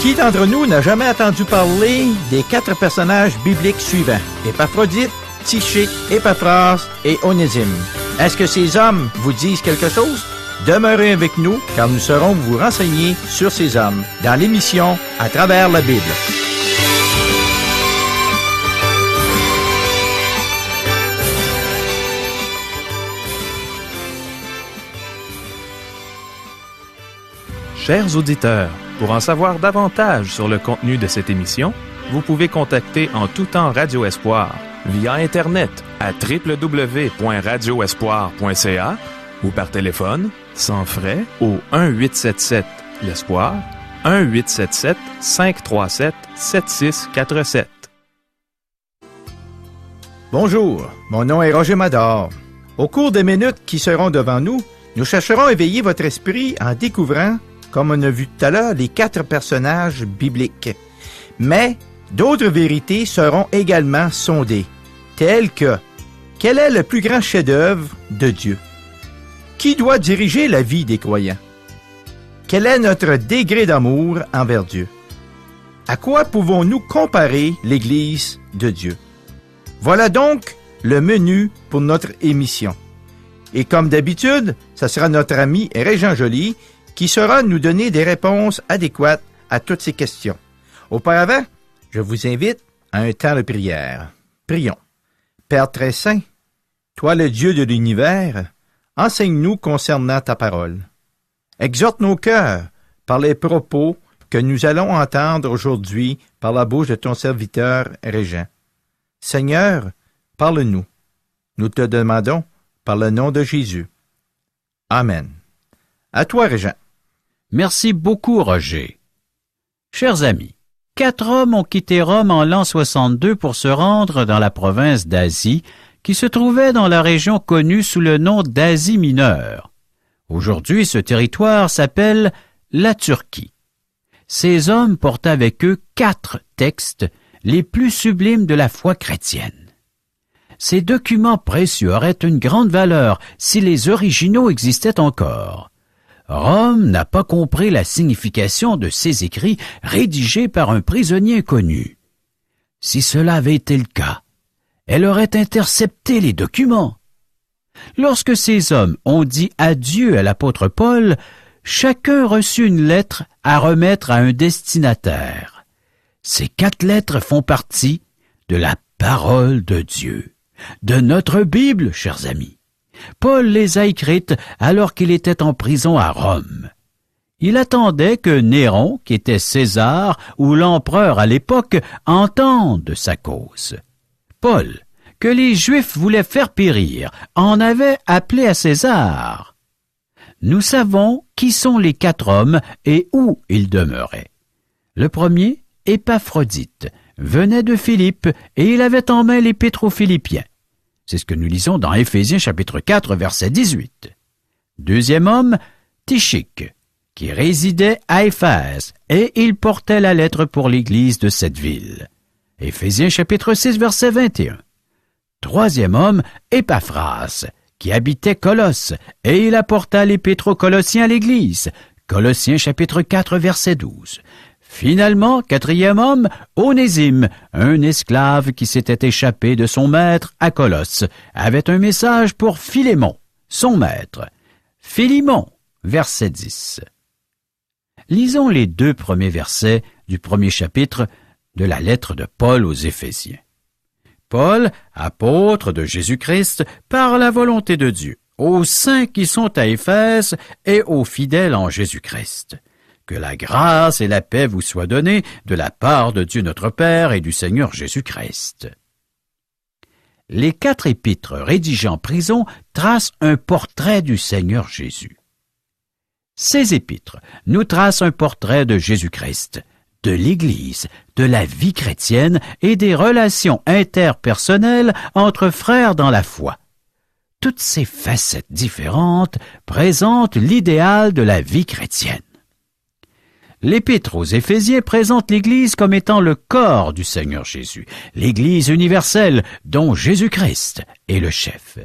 Qui d'entre nous n'a jamais entendu parler des 4 personnages bibliques suivants? Épaphrodite, Tyché, Épaphras et Onésime. Est-ce que ces hommes vous disent quelque chose? Demeurez avec nous, car nous saurons vous renseigner sur ces hommes dans l'émission À travers la Bible. Chers auditeurs, pour en savoir davantage sur le contenu de cette émission, vous pouvez contacter en tout temps Radio Espoir via Internet à www.radioespoir.ca ou par téléphone, sans frais, au 1-877-l'Espoir, 1-877-537-7647. Bonjour, mon nom est Roger Mador. Au cours des minutes qui seront devant nous, nous chercherons à éveiller votre esprit en découvrant, comme on a vu tout à l'heure, les 4 personnages bibliques. Mais d'autres vérités seront également sondées, telles que quel est le plus grand chef-d'œuvre de Dieu? Qui doit diriger la vie des croyants? Quel est notre degré d'amour envers Dieu? À quoi pouvons-nous comparer l'Église de Dieu? Voilà donc le menu pour notre émission. Et comme d'habitude, ce sera notre ami Régent Joly qui saura nous donner des réponses adéquates à toutes ces questions. Auparavant, je vous invite à un temps de prière. Prions. Père très saint, toi le Dieu de l'univers, enseigne-nous concernant ta parole. Exhorte nos cœurs par les propos que nous allons entendre aujourd'hui par la bouche de ton serviteur Régent. Seigneur, parle-nous. Nous te demandons par le nom de Jésus. Amen. À toi, Régent. Merci beaucoup, Roger. Chers amis, 4 hommes ont quitté Rome en l'an 62 pour se rendre dans la province d'Asie, qui se trouvait dans la région connue sous le nom d'Asie mineure. Aujourd'hui, ce territoire s'appelle la Turquie. Ces hommes portent avec eux 4 textes, les plus sublimes de la foi chrétienne. Ces documents précieux auraient une grande valeur si les originaux existaient encore. Rome n'a pas compris la signification de ces écrits rédigés par un prisonnier inconnu. Si cela avait été le cas, elle aurait intercepté les documents. Lorsque ces hommes ont dit adieu à l'apôtre Paul, chacun reçut une lettre à remettre à un destinataire. Ces 4 lettres font partie de la parole de Dieu, de notre Bible, chers amis. Paul les a écrites alors qu'il était en prison à Rome. Il attendait que Néron, qui était César ou l'empereur à l'époque, entende sa cause. Paul, que les Juifs voulaient faire périr, en avait appelé à César. Nous savons qui sont les 4 hommes et où ils demeuraient. Le premier, Épaphrodite, venait de Philippe et il avait en main l'Épître aux Philippiens. C'est ce que nous lisons dans Éphésiens chapitre 4, verset 18. Deuxième homme, Tychique, qui résidait à Éphèse, et il portait la lettre pour l'église de cette ville. Éphésiens chapitre 6, verset 21. Troisième homme, Épaphras, qui habitait Colosse, et il apporta l'épître aux Colossiens à l'église. Colossiens chapitre 4, verset 12. Finalement, 4e homme, Onésime, un esclave qui s'était échappé de son maître à Colosse, avait un message pour Philémon, son maître. Philémon, verset 10. Lisons les 2 premiers versets du premier chapitre de la lettre de Paul aux Éphésiens. Paul, apôtre de Jésus-Christ, par la volonté de Dieu, aux saints qui sont à Éphèse et aux fidèles en Jésus-Christ. Que la grâce et la paix vous soient données de la part de Dieu notre Père et du Seigneur Jésus-Christ. Les 4 épîtres rédigées en prison tracent un portrait du Seigneur Jésus. Ces épîtres nous tracent un portrait de Jésus-Christ, de l'Église, de la vie chrétienne et des relations interpersonnelles entre frères dans la foi. Toutes ces facettes différentes présentent l'idéal de la vie chrétienne. L'Épître aux Éphésiens présente l'Église comme étant le corps du Seigneur Jésus, l'Église universelle dont Jésus-Christ est le chef.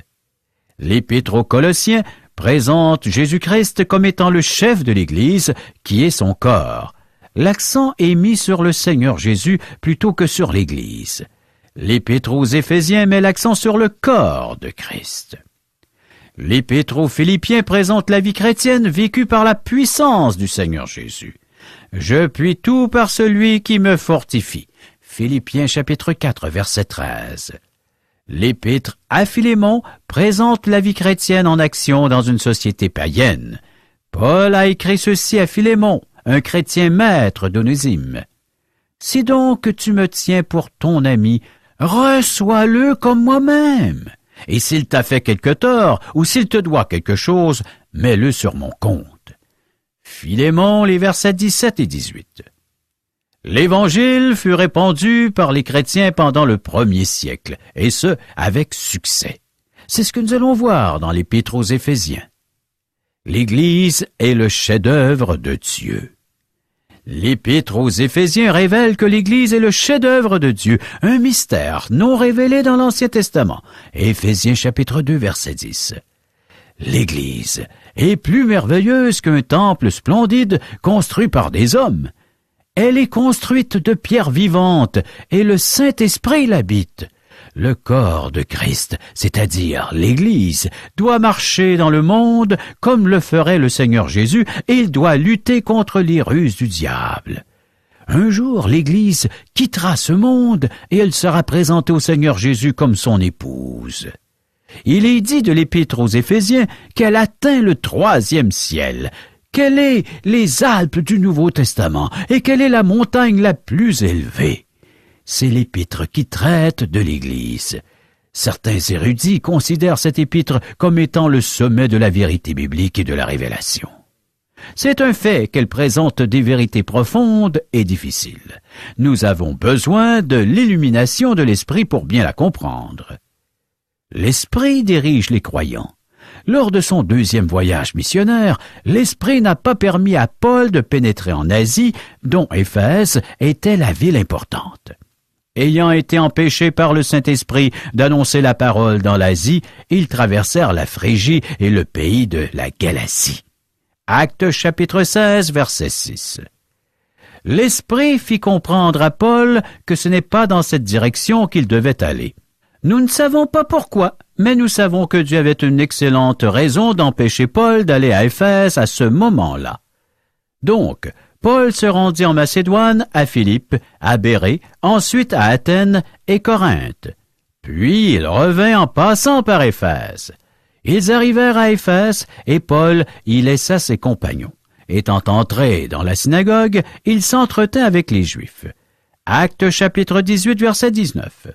L'Épître aux Colossiens présente Jésus-Christ comme étant le chef de l'Église qui est son corps. l'accent est mis sur le Seigneur Jésus plutôt que sur l'Église. L'Épître aux Éphésiens met l'accent sur le corps de Christ. L'Épître aux Philippiens présente la vie chrétienne vécue par la puissance du Seigneur Jésus. Je puis tout par celui qui me fortifie. Philippiens chapitre 4, verset 13. L'Épître à Philémon présente la vie chrétienne en action dans une société païenne. Paul a écrit ceci à Philémon, un chrétien maître d'Onésime. « Si donc tu me tiens pour ton ami, reçois-le comme moi-même. Et s'il t'a fait quelque tort, ou s'il te doit quelque chose, mets-le sur mon compte. » Philémon, les versets 17 et 18. L'Évangile fut répandu par les chrétiens pendant le 1er siècle, et ce, avec succès. C'est ce que nous allons voir dans l'Épître aux Éphésiens. L'Église est le chef-d'œuvre de Dieu. L'Épître aux Éphésiens révèle que l'Église est le chef-d'œuvre de Dieu, un mystère non révélé dans l'Ancien Testament. Éphésiens chapitre 2, verset 10. L'Église est plus merveilleuse qu'un temple splendide construit par des hommes. Elle est construite de pierres vivantes et le Saint-Esprit l'habite. Le corps de Christ, c'est-à-dire l'Église, doit marcher dans le monde comme le ferait le Seigneur Jésus et il doit lutter contre les ruses du diable. Un jour, l'Église quittera ce monde et elle sera présentée au Seigneur Jésus comme son épouse. Il est dit de l'Épître aux Éphésiens qu'elle atteint le 3e ciel, qu'elle est les Alpes du Nouveau Testament et qu'elle est la montagne la plus élevée. C'est l'Épître qui traite de l'Église. Certains érudits considèrent cette épître comme étant le sommet de la vérité biblique et de la révélation. C'est un fait qu'elle présente des vérités profondes et difficiles. Nous avons besoin de l'illumination de l'Esprit pour bien la comprendre. L'Esprit dirige les croyants. Lors de son 2e voyage missionnaire, l'Esprit n'a pas permis à Paul de pénétrer en Asie, dont Éphèse était la ville importante. Ayant été empêchés par le Saint-Esprit d'annoncer la parole dans l'Asie, ils traversèrent la Phrygie et le pays de la Galatie. Actes chapitre 16, verset 6. L'Esprit fit comprendre à Paul que ce n'est pas dans cette direction qu'il devait aller. Nous ne savons pas pourquoi, mais nous savons que Dieu avait une excellente raison d'empêcher Paul d'aller à Éphèse à ce moment-là. Donc, Paul se rendit en Macédoine, à Philippe, à Bérée, ensuite à Athènes et Corinthe. Puis il revint en passant par Éphèse. Ils arrivèrent à Éphèse et Paul y laissa ses compagnons. Étant entré dans la synagogue, il s'entretint avec les Juifs. Actes chapitre 18, verset 19.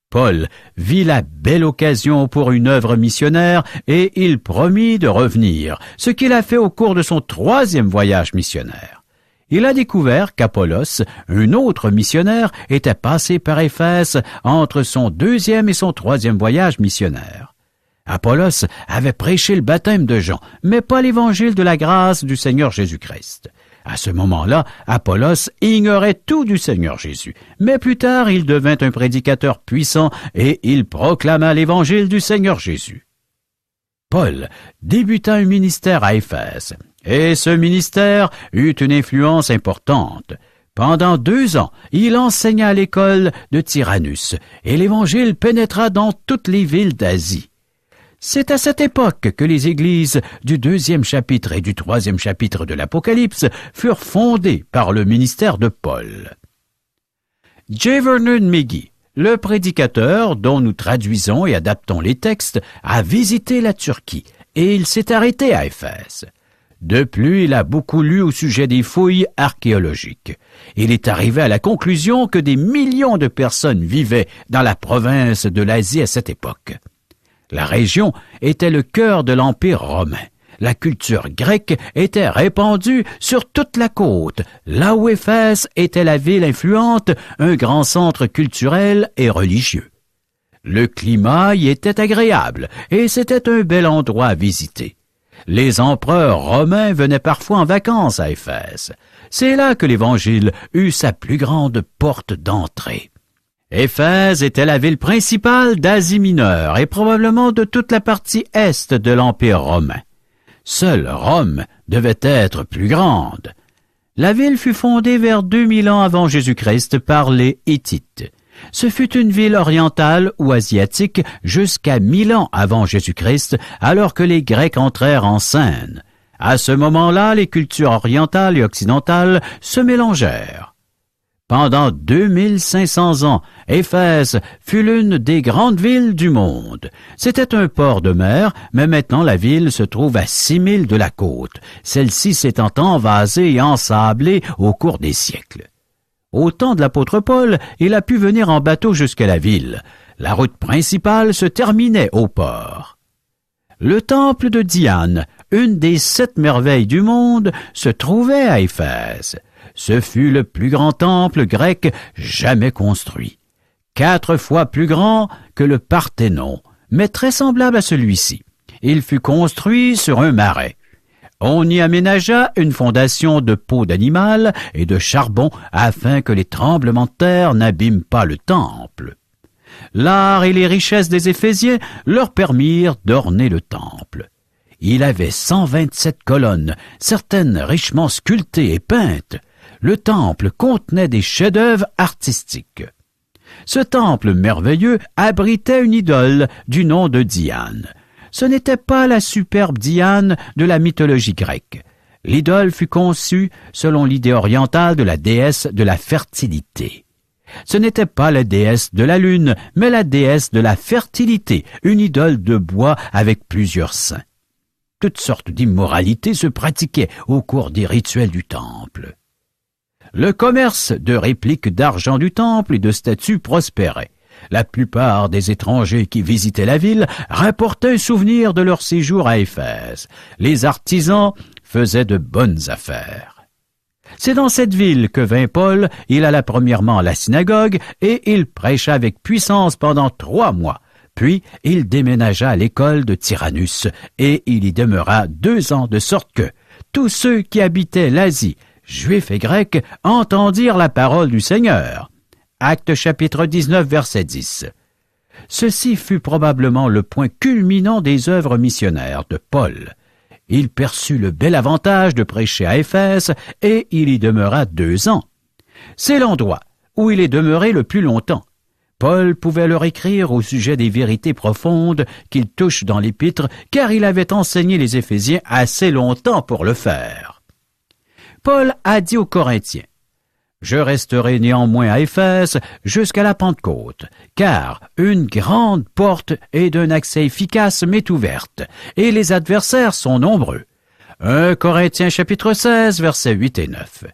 Paul vit la belle occasion pour une œuvre missionnaire et il promit de revenir, ce qu'il a fait au cours de son 3e voyage missionnaire. Il a découvert qu'Apollos, un autre missionnaire, était passé par Éphèse entre son 2e et son 3e voyage missionnaire. Apollos avait prêché le baptême de Jean, mais pas l'évangile de la grâce du Seigneur Jésus-Christ. À ce moment-là, Apollos ignorait tout du Seigneur Jésus, mais plus tard il devint un prédicateur puissant et il proclama l'évangile du Seigneur Jésus. Paul débuta un ministère à Éphèse, et ce ministère eut une influence importante. Pendant 2 ans, il enseigna à l'école de Tyrannus, et l'évangile pénétra dans toutes les villes d'Asie. C'est à cette époque que les églises du 2e chapitre et du 3e chapitre de l'Apocalypse furent fondées par le ministère de Paul. J. Vernon McGee, le prédicateur dont nous traduisons et adaptons les textes, a visité la Turquie et il s'est arrêté à Éphèse. De plus, il a beaucoup lu au sujet des fouilles archéologiques. Il est arrivé à la conclusion que des millions de personnes vivaient dans la province de l'Asie à cette époque. La région était le cœur de l'Empire romain. La culture grecque était répandue sur toute la côte, là où Éphèse était la ville influente, un grand centre culturel et religieux. Le climat y était agréable et c'était un bel endroit à visiter. Les empereurs romains venaient parfois en vacances à Éphèse. C'est là que l'Évangile eut sa plus grande porte d'entrée. Éphèse était la ville principale d'Asie mineure et probablement de toute la partie est de l'Empire romain. Seule Rome devait être plus grande. La ville fut fondée vers 2000 ans avant Jésus-Christ par les Hittites. Ce fut une ville orientale ou asiatique jusqu'à 1000 ans avant Jésus-Christ, alors que les Grecs entrèrent en scène. À ce moment-là, les cultures orientales et occidentales se mélangèrent. Pendant 2500 ans, Éphèse fut l'une des grandes villes du monde. C'était un port de mer, mais maintenant la ville se trouve à 6000 de la côte, celle-ci s'étant envasée et ensablée au cours des siècles. Au temps de l'apôtre Paul, il a pu venir en bateau jusqu'à la ville. La route principale se terminait au port. Le temple de Diane, une des 7 merveilles du monde, se trouvait à Éphèse. Ce fut le plus grand temple grec jamais construit. 4 fois plus grand que le Parthénon, mais très semblable à celui-ci. Il fut construit sur un marais. On y aménagea une fondation de peau d'animal et de charbon afin que les tremblements de terre n'abîment pas le temple. L'art et les richesses des Éphésiens leur permirent d'orner le temple. Il avait 127 colonnes, certaines richement sculptées et peintes. Le temple contenait des chefs-d'œuvre artistiques. Ce temple merveilleux abritait une idole du nom de Diane. Ce n'était pas la superbe Diane de la mythologie grecque. L'idole fut conçue selon l'idée orientale de la déesse de la fertilité. Ce n'était pas la déesse de la lune, mais la déesse de la fertilité, une idole de bois avec plusieurs seins. Toutes sortes d'immoralités se pratiquaient au cours des rituels du temple. Le commerce de répliques d'argent du temple et de statues prospérait. La plupart des étrangers qui visitaient la ville rapportaient un souvenir de leur séjour à Éphèse. Les artisans faisaient de bonnes affaires. C'est dans cette ville que vint Paul. Il alla premièrement à la synagogue et il prêcha avec puissance pendant 3 mois. Puis il déménagea à l'école de Tyrannus et il y demeura 2 ans, de sorte que tous ceux qui habitaient l'Asie, juifs et grecs, entendirent la parole du Seigneur. Actes chapitre 19, verset 10. Ceci fut probablement le point culminant des œuvres missionnaires de Paul. Il perçut le bel avantage de prêcher à Éphèse et il y demeura 2 ans. C'est l'endroit où il est demeuré le plus longtemps. Paul pouvait leur écrire au sujet des vérités profondes qu'il touche dans l'Épître, car il avait enseigné les Éphésiens assez longtemps pour le faire. Paul a dit aux Corinthiens: « Je resterai néanmoins à Éphèse jusqu'à la Pentecôte, car une grande porte et d'un accès efficace m'est ouverte, et les adversaires sont nombreux. » 1 Corinthiens chapitre 16, versets 8 et 9.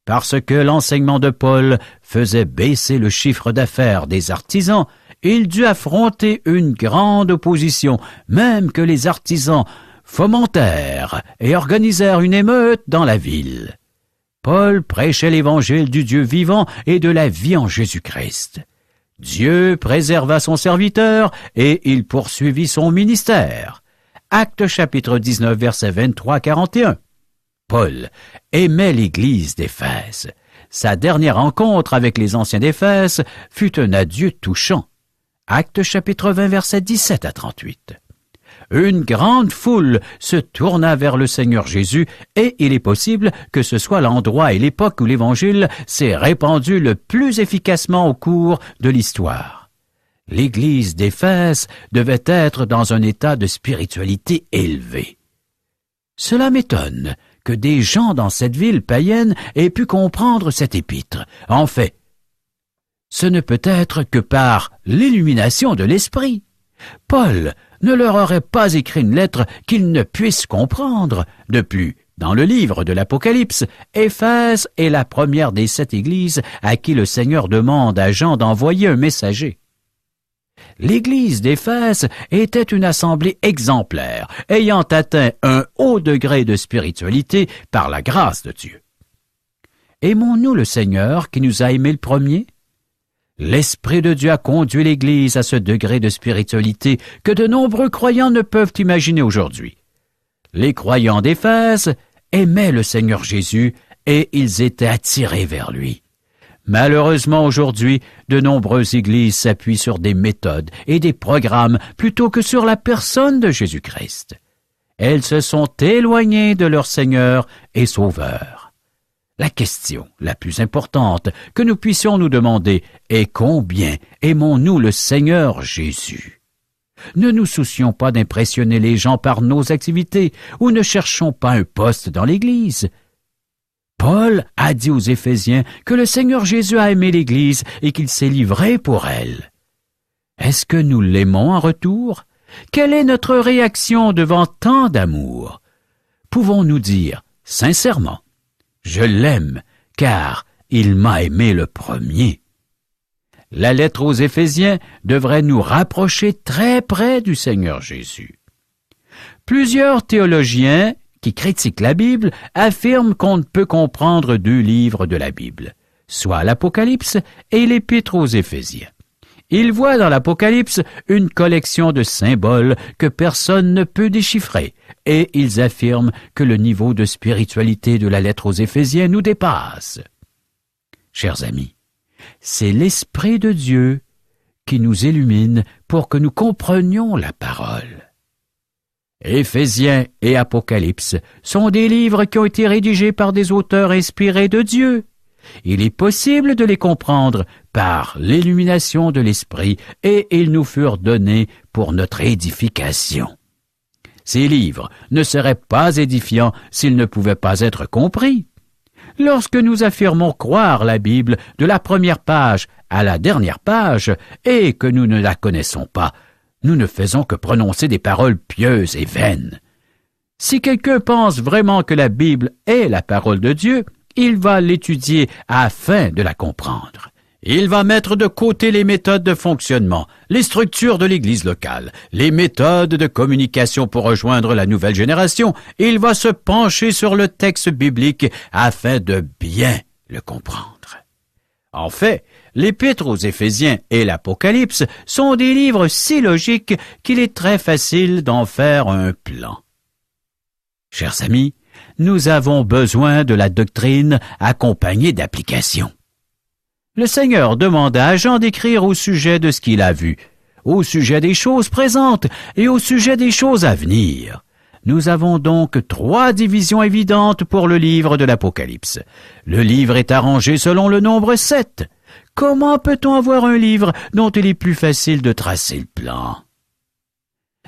Parce que l'enseignement de Paul faisait baisser le chiffre d'affaires des artisans, il dut affronter une grande opposition, même que les artisans fomentèrent et organisèrent une émeute dans la ville. Paul prêchait l'évangile du Dieu vivant et de la vie en Jésus-Christ. Dieu préserva son serviteur et il poursuivit son ministère. Actes chapitre 19, versets 23-41. Paul aimait l'Église d'Éphèse. Sa dernière rencontre avec les anciens d'Éphèse fut un adieu touchant. Actes chapitre 20, versets 17-38. Une grande foule se tourna vers le Seigneur Jésus et il est possible que ce soit l'endroit et l'époque où l'Évangile s'est répandu le plus efficacement au cours de l'histoire. L'Église d'Éphèse devait être dans un état de spiritualité élevé. Cela m'étonne que des gens dans cette ville païenne aient pu comprendre cette épître. En fait, ce ne peut être que par l'illumination de l'Esprit. Paul ne leur aurait pas écrit une lettre qu'ils ne puissent comprendre. De plus, dans le livre de l'Apocalypse, Éphèse est la première des 7 églises à qui le Seigneur demande à Jean d'envoyer un messager. L'église d'Éphèse était une assemblée exemplaire, ayant atteint un haut degré de spiritualité par la grâce de Dieu. Aimons-nous le Seigneur qui nous a aimés le premier? L'Esprit de Dieu a conduit l'Église à ce degré de spiritualité que de nombreux croyants ne peuvent imaginer aujourd'hui. Les croyants d'Éphèse aimaient le Seigneur Jésus et ils étaient attirés vers lui. Malheureusement, aujourd'hui, de nombreuses églises s'appuient sur des méthodes et des programmes plutôt que sur la personne de Jésus-Christ. Elles se sont éloignées de leur Seigneur et Sauveur. La question la plus importante que nous puissions nous demander est combien aimons-nous le Seigneur Jésus? Ne nous soucions pas d'impressionner les gens par nos activités ou ne cherchons pas un poste dans l'Église. Paul a dit aux Éphésiens que le Seigneur Jésus a aimé l'Église et qu'il s'est livré pour elle. Est-ce que nous l'aimons en retour? Quelle est notre réaction devant tant d'amour? Pouvons-nous dire sincèrement: je l'aime, car il m'a aimé le premier? La lettre aux Éphésiens devrait nous rapprocher très près du Seigneur Jésus. Plusieurs théologiens qui critiquent la Bible affirment qu'on ne peut comprendre deux livres de la Bible, soit l'Apocalypse et l'Épître aux Éphésiens. Ils voient dans l'Apocalypse une collection de symboles que personne ne peut déchiffrer, et ils affirment que le niveau de spiritualité de la lettre aux Éphésiens nous dépasse. Chers amis, c'est l'Esprit de Dieu qui nous illumine pour que nous comprenions la parole. Éphésiens et Apocalypse sont des livres qui ont été rédigés par des auteurs inspirés de Dieu. Il est possible de les comprendre par l'illumination de l'Esprit et ils nous furent donnés pour notre édification. Ces livres ne seraient pas édifiants s'ils ne pouvaient pas être compris. Lorsque nous affirmons croire la Bible de la première page à la dernière page et que nous ne la connaissons pas, nous ne faisons que prononcer des paroles pieuses et vaines. Si quelqu'un pense vraiment que la Bible est la parole de Dieu, il va l'étudier afin de la comprendre. Il va mettre de côté les méthodes de fonctionnement, les structures de l'Église locale, les méthodes de communication pour rejoindre la nouvelle génération, et il va se pencher sur le texte biblique afin de bien le comprendre. En fait, l'Épître aux Éphésiens et l'Apocalypse sont des livres si logiques qu'il est très facile d'en faire un plan. Chers amis, nous avons besoin de la doctrine accompagnée d'application. Le Seigneur demanda à Jean d'écrire au sujet de ce qu'il a vu, au sujet des choses présentes et au sujet des choses à venir. Nous avons donc 3 divisions évidentes pour le livre de l'Apocalypse. Le livre est arrangé selon le nombre 7. Comment peut-on avoir un livre dont il est plus facile de tracer le plan?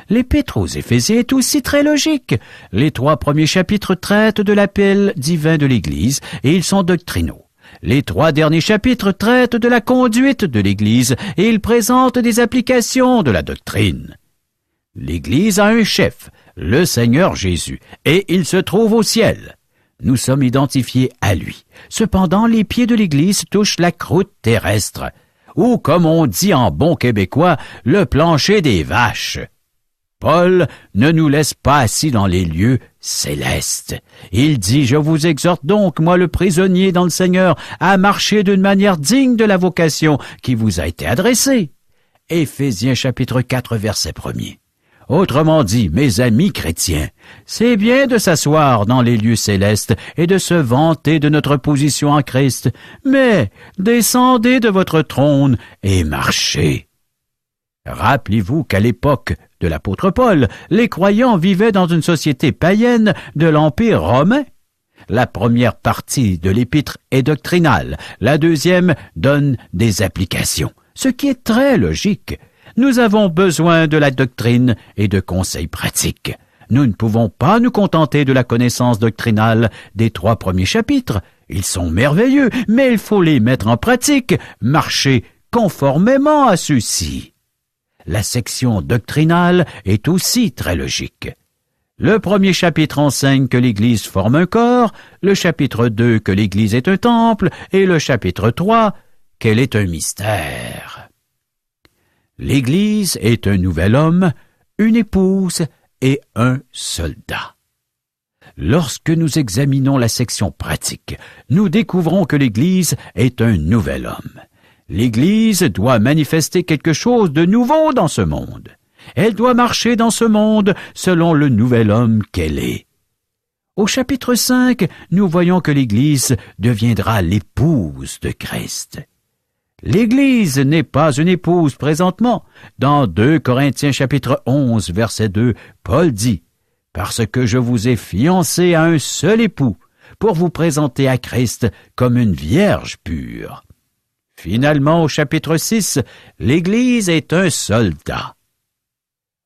L'Épître aux Éphésiens est aussi très logique. Les 3 premiers chapitres traitent de l'appel divin de l'Église et ils sont doctrinaux. Les 3 derniers chapitres traitent de la conduite de l'Église et ils présentent des applications de la doctrine. L'Église a un chef, le Seigneur Jésus, et il se trouve au ciel. Nous sommes identifiés à lui. Cependant, les pieds de l'Église touchent la croûte terrestre, ou, comme on dit en bon québécois, le plancher des vaches. Paul ne nous laisse pas assis dans les lieux célestes. Il dit « Je vous exhorte donc, moi le prisonnier dans le Seigneur, à marcher d'une manière digne de la vocation qui vous a été adressée. » Éphésiens chapitre 4, verset 1er. Autrement dit, mes amis chrétiens, c'est bien de s'asseoir dans les lieux célestes et de se vanter de notre position en Christ, mais descendez de votre trône et marchez. Rappelez-vous qu'à l'époque de l'apôtre Paul, les croyants vivaient dans une société païenne de l'Empire romain. La première partie de l'épître est doctrinale, la deuxième donne des applications, ce qui est très logique. Nous avons besoin de la doctrine et de conseils pratiques. Nous ne pouvons pas nous contenter de la connaissance doctrinale des 3 premiers chapitres. Ils sont merveilleux, mais il faut les mettre en pratique, marcher conformément à ceux-ci. La section doctrinale est aussi très logique. Le premier chapitre enseigne que l'Église forme un corps, le chapitre 2 que l'Église est un temple, et le chapitre 3 qu'elle est un mystère. L'Église est un nouvel homme, une épouse et un soldat. Lorsque nous examinons la section pratique, nous découvrons que l'Église est un nouvel homme. L'Église doit manifester quelque chose de nouveau dans ce monde. Elle doit marcher dans ce monde selon le nouvel homme qu'elle est. Au chapitre 5, nous voyons que l'Église deviendra l'épouse de Christ. L'Église n'est pas une épouse présentement. Dans 2 Corinthiens chapitre 11, verset 2, Paul dit « Parce que je vous ai fiancés à un seul époux, pour vous présenter à Christ comme une vierge pure. Finalement, au chapitre 6, l'Église est un soldat.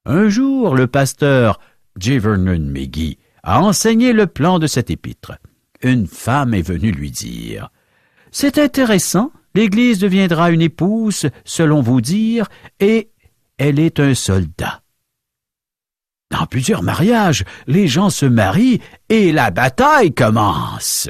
Un jour, le pasteur J. Vernon McGee a enseigné le plan de cet épître. Une femme est venue lui dire « C'est intéressant, l'Église deviendra une épouse, selon vos dires, et elle est un soldat. » Dans plusieurs mariages, les gens se marient et la bataille commence.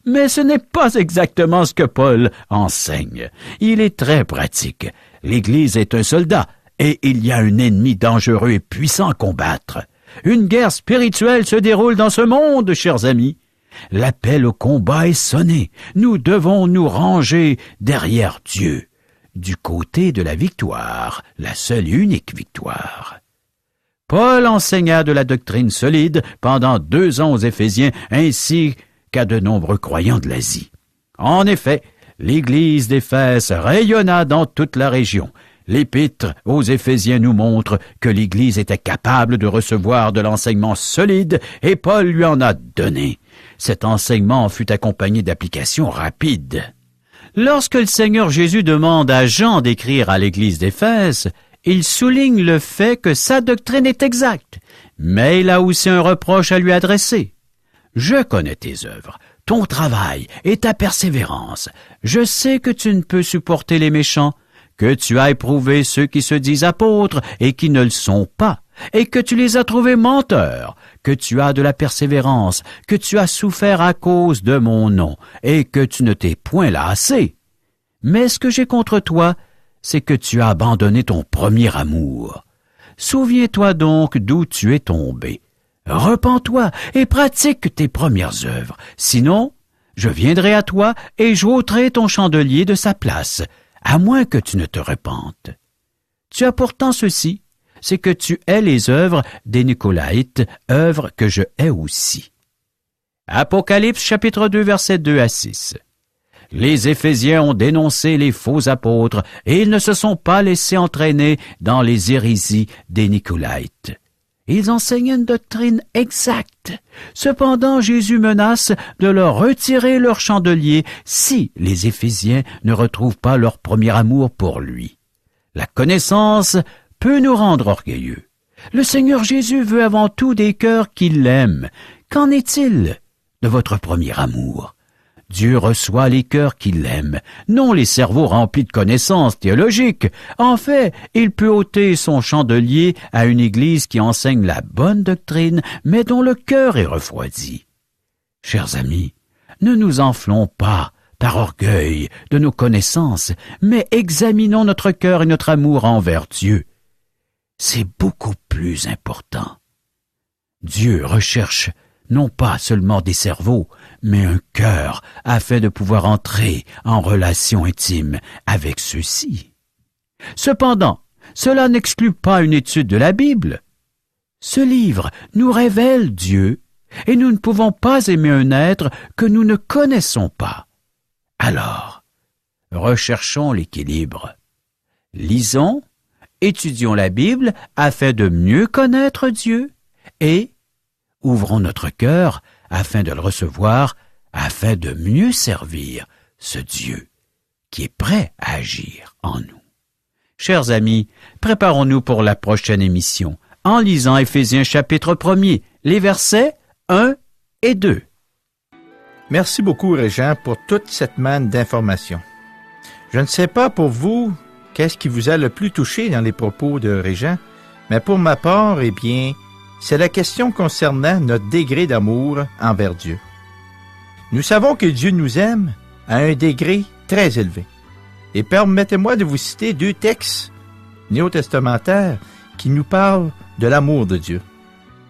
Mais ce n'est pas exactement ce que Paul enseigne. Il est très pratique. L'Église est un soldat et il y a un ennemi dangereux et puissant à combattre. Une guerre spirituelle se déroule dans ce monde, chers amis. L'appel au combat est sonné. Nous devons nous ranger derrière Dieu, du côté de la victoire, la seule et unique victoire. Paul enseigna de la doctrine solide pendant 2 ans aux Éphésiens ainsi qu'à de nombreux croyants de l'Asie. En effet, l'Église d'Éphèse rayonna dans toute la région. L'Épître aux Éphésiens nous montre que l'Église était capable de recevoir de l'enseignement solide et Paul lui en a donné. Cet enseignement fut accompagné d'applications rapides. Lorsque le Seigneur Jésus demande à Jean d'écrire à l'Église d'Éphèse, il souligne le fait que sa doctrine est exacte, mais il a aussi un reproche à lui adresser. « Je connais tes œuvres, ton travail et ta persévérance. Je sais que tu ne peux supporter les méchants, que tu as éprouvé ceux qui se disent apôtres et qui ne le sont pas, et que tu les as trouvés menteurs, que tu as de la persévérance, que tu as souffert à cause de mon nom, et que tu ne t'es point lassé. Mais ce que j'ai contre toi, c'est que tu as abandonné ton premier amour. Souviens-toi donc d'où tu es tombé. Repens-toi et pratique tes premières œuvres. Sinon, je viendrai à toi et j'ôterai ton chandelier de sa place, à moins que tu ne te repentes. Tu as pourtant ceci, c'est que tu hais les œuvres des Nicolaïtes, œuvres que je hais aussi. » Apocalypse chapitre 2, versets 2 à 6. Les Éphésiens ont dénoncé les faux apôtres et ils ne se sont pas laissés entraîner dans les hérésies des Nicolaïtes. Ils enseignent une doctrine exacte. Cependant, Jésus menace de leur retirer leur chandelier si les Éphésiens ne retrouvent pas leur premier amour pour lui. La connaissance peut nous rendre orgueilleux. Le Seigneur Jésus veut avant tout des cœurs qui l'aiment. Qu'en est-il de votre premier amour? Dieu reçoit les cœurs qui l'aiment, non les cerveaux remplis de connaissances théologiques. En fait, il peut ôter son chandelier à une église qui enseigne la bonne doctrine, mais dont le cœur est refroidi. Chers amis, ne nous enflons pas par orgueil de nos connaissances, mais examinons notre cœur et notre amour envers Dieu. C'est beaucoup plus important. Dieu recherche non pas seulement des cerveaux, mais un cœur, afin de pouvoir entrer en relation intime avec ceux-ci. Cependant, cela n'exclut pas une étude de la Bible. Ce livre nous révèle Dieu, et nous ne pouvons pas aimer un être que nous ne connaissons pas. Alors, recherchons l'équilibre. Lisons, étudions la Bible afin de mieux connaître Dieu, et ouvrons notre cœur afin de le recevoir, afin de mieux servir ce Dieu qui est prêt à agir en nous. Chers amis, préparons-nous pour la prochaine émission en lisant Éphésiens chapitre 1er, les versets 1 et 2. Merci beaucoup, Régent, pour toute cette manne d'informations. Je ne sais pas pour vous qu'est-ce qui vous a le plus touché dans les propos de Régent, mais pour ma part, eh bien, c'est la question concernant notre degré d'amour envers Dieu. Nous savons que Dieu nous aime à un degré très élevé. Et permettez-moi de vous citer 2 textes néo-testamentaires qui nous parlent de l'amour de Dieu.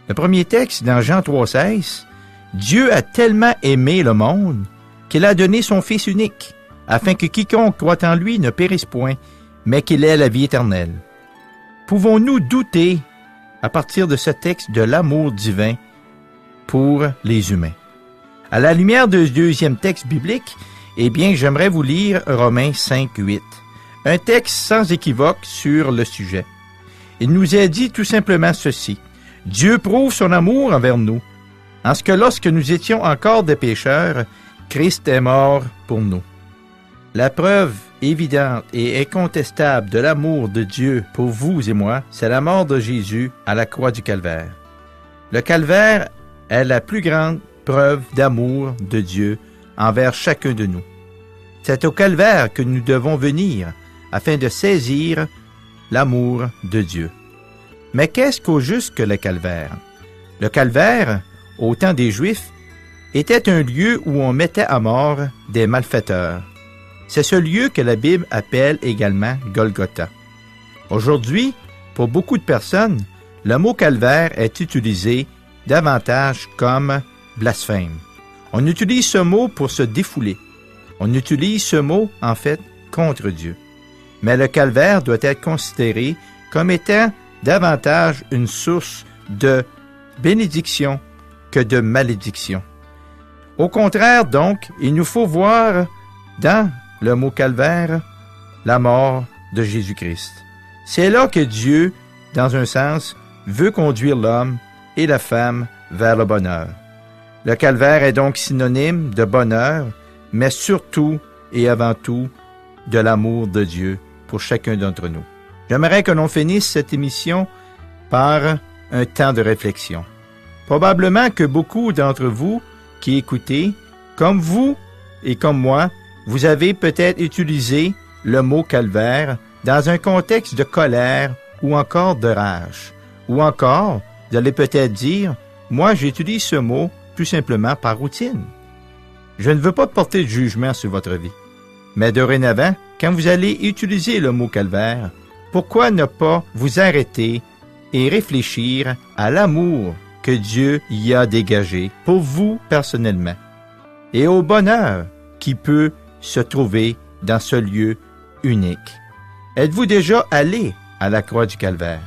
Le premier texte, dans Jean 3,16, « Dieu a tellement aimé le monde qu'il a donné son Fils unique, afin que quiconque croit en lui ne périsse point, mais qu'il ait la vie éternelle. » Pouvons-nous douter à partir de ce texte de l'amour divin pour les humains? À la lumière du deuxième texte biblique, eh bien, j'aimerais vous lire Romains 5:8, un texte sans équivoque sur le sujet. Il nous est dit tout simplement ceci: Dieu prouve son amour envers nous, en ce que lorsque nous étions encore des pécheurs, Christ est mort pour nous. La preuve évidente et incontestable de l'amour de Dieu pour vous et moi, c'est la mort de Jésus à la croix du Calvaire. Le Calvaire est la plus grande preuve d'amour de Dieu envers chacun de nous. C'est au Calvaire que nous devons venir afin de saisir l'amour de Dieu. Mais qu'est-ce qu'au juste que le Calvaire? Le Calvaire, au temps des Juifs, était un lieu où on mettait à mort des malfaiteurs. C'est ce lieu que la Bible appelle également Golgotha. Aujourd'hui, pour beaucoup de personnes, le mot calvaire est utilisé davantage comme blasphème. On utilise ce mot pour se défouler. On utilise ce mot, en fait, contre Dieu. Mais le calvaire doit être considéré comme étant davantage une source de bénédiction que de malédiction. Au contraire, donc, il nous faut voir dans le mot calvaire la mort de Jésus-Christ. C'est là que Dieu, dans un sens, veut conduire l'homme et la femme vers le bonheur. Le calvaire est donc synonyme de bonheur, mais surtout et avant tout de l'amour de Dieu pour chacun d'entre nous. J'aimerais que l'on finisse cette émission par un temps de réflexion. Probablement que beaucoup d'entre vous qui écoutez, comme vous et comme moi, vous avez peut-être utilisé le mot calvaire dans un contexte de colère ou encore de rage. Ou encore, vous allez peut-être dire, moi j'utilise ce mot tout simplement par routine. Je ne veux pas porter de jugement sur votre vie. Mais dorénavant, quand vous allez utiliser le mot calvaire, pourquoi ne pas vous arrêter et réfléchir à l'amour que Dieu y a dégagé pour vous personnellement et au bonheur qui peut se trouver dans ce lieu unique. Êtes-vous déjà allé à la croix du Calvaire?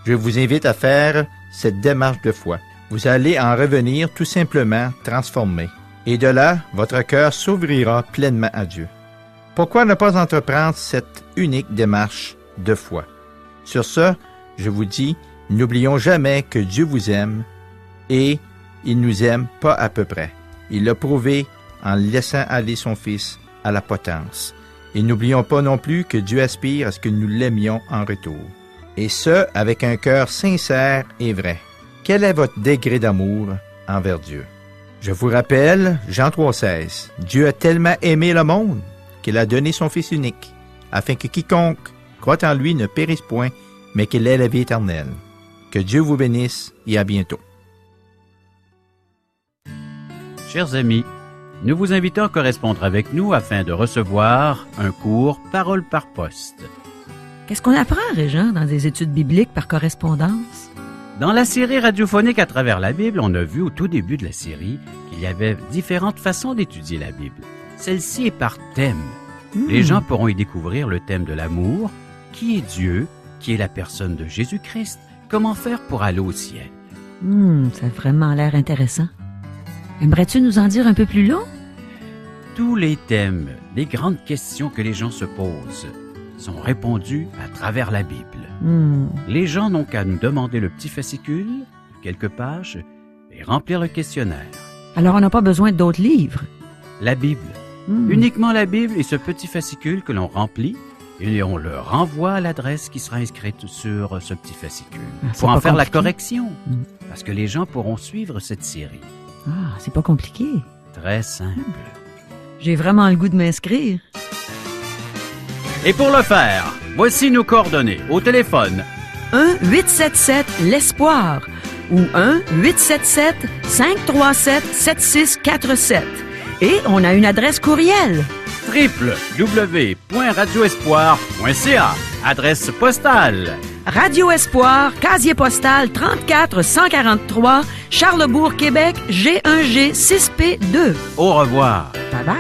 Je vous invite à faire cette démarche de foi. Vous allez en revenir tout simplement transformé. Et de là, votre cœur s'ouvrira pleinement à Dieu. Pourquoi ne pas entreprendre cette unique démarche de foi? Sur ce, je vous dis, n'oublions jamais que Dieu vous aime et il nous aime pas à peu près. Il l'a prouvé en laissant aller son Fils à la potence. Et n'oublions pas non plus que Dieu aspire à ce que nous l'aimions en retour. Et ce, avec un cœur sincère et vrai. Quel est votre degré d'amour envers Dieu? Je vous rappelle, Jean 3,16, Dieu a tellement aimé le monde qu'il a donné son Fils unique, afin que quiconque croit en lui ne périsse point, mais qu'il ait la vie éternelle. Que Dieu vous bénisse et à bientôt. Chers amis, nous vous invitons à correspondre avec nous afin de recevoir un cours Parole par poste. Qu'est-ce qu'on apprend, Régent, dans des études bibliques par correspondance? Dans la série radiophonique à travers la Bible, on a vu au tout début de la série qu'il y avait différentes façons d'étudier la Bible. Celle-ci est par thème. Les gens pourront y découvrir le thème de l'amour, qui est Dieu, qui est la personne de Jésus-Christ, comment faire pour aller au ciel. Ça a vraiment l'air intéressant. Aimerais-tu nous en dire un peu plus long? Tous les thèmes, les grandes questions que les gens se posent, sont répondus à travers la Bible. Les gens n'ont qu'à nous demander le petit fascicule, quelques pages, et remplir le questionnaire. Alors on n'a pas besoin d'autres livres? La Bible. Uniquement la Bible et ce petit fascicule que l'on remplit, et on le renvoie à l'adresse qui sera inscrite sur ce petit fascicule pour en faire la correction, parce que les gens pourront suivre cette série. Ah, c'est pas compliqué. Très simple. J'ai vraiment le goût de m'inscrire. Et pour le faire, voici nos coordonnées au téléphone. 1-877-L'Espoir ou 1-877-537-7647. Et on a une adresse courriel. www.radioespoir.ca. Adresse postale. Radio Espoir, casier postal 34 143, Charlebourg, Québec, G1G 6P2. Au revoir. Bye bye.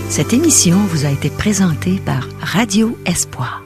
Cette émission vous a été présentée par Radio Espoir.